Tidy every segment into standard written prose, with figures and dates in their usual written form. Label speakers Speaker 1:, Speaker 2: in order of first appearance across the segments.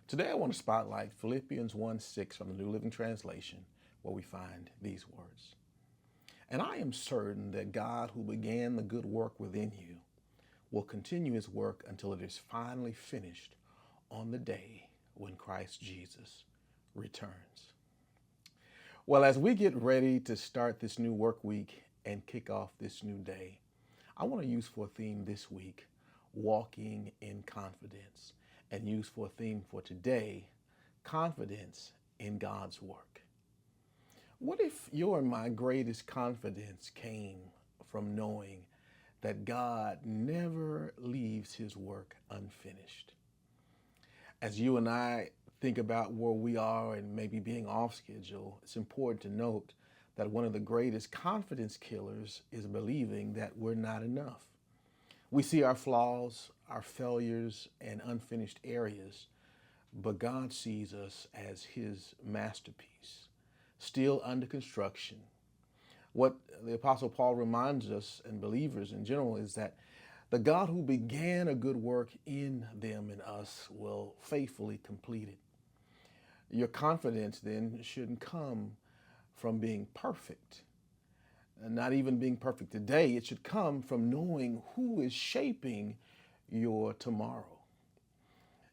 Speaker 1: Today I want to spotlight Philippians 1:6 from the New Living Translation, where we find these words. And I am certain that God, who began the good work within you, will continue his work until it is finally finished on the day when Christ Jesus returns. Well, as we get ready to start this new work week and kick off this new day, I want to use for a theme this week, walking in confidence, and use for a theme for today, confidence in God's work. What if your and my greatest confidence came from knowing that God never leaves his work unfinished? As you and I think about where we are and maybe being off schedule, it's important to note that one of the greatest confidence killers is believing that we're not enough. We see our flaws, our failures, and unfinished areas, but God sees us as his masterpiece, still under construction. What the Apostle Paul reminds us, and believers in general, is that the God who began a good work in them and us will faithfully complete it. Your confidence then shouldn't come from being perfect, and not even being perfect today. It should come from knowing who is shaping your tomorrow.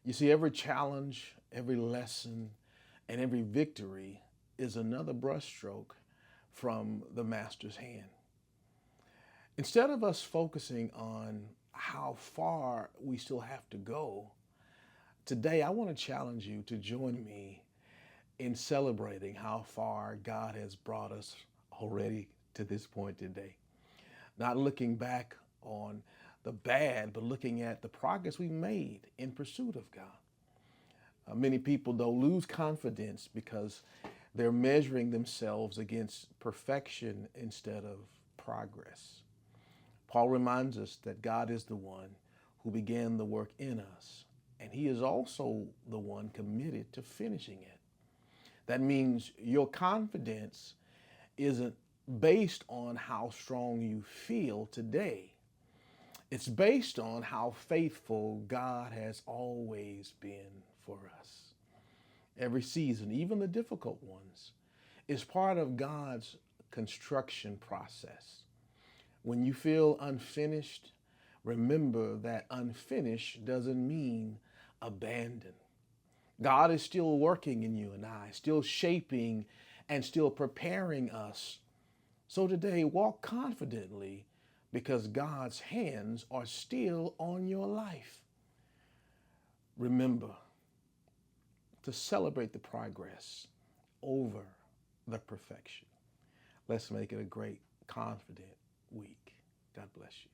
Speaker 1: You see, every challenge, every lesson, and every victory is another brushstroke from the master's hand. Instead of us focusing on how far we still have to go, today I want to challenge you to join me in celebrating how far God has brought us already to this point today. Not looking back on the bad, but looking at the progress we made in pursuit of God. Many people, though, lose confidence because they're measuring themselves against perfection instead of progress. Paul reminds us that God is the one who began the work in us, and he is also the one committed to finishing it. That means your confidence isn't based on how strong you feel today. It's based on how faithful God has always been for us. Every season, even the difficult ones, is part of God's construction process. When you feel unfinished, remember that unfinished doesn't mean abandon. God is still working in you and I, still shaping and still preparing us. So today, walk confidently because God's hands are still on your life. Remember to celebrate the progress over the perfection. Let's make it a great, confident week. God bless you.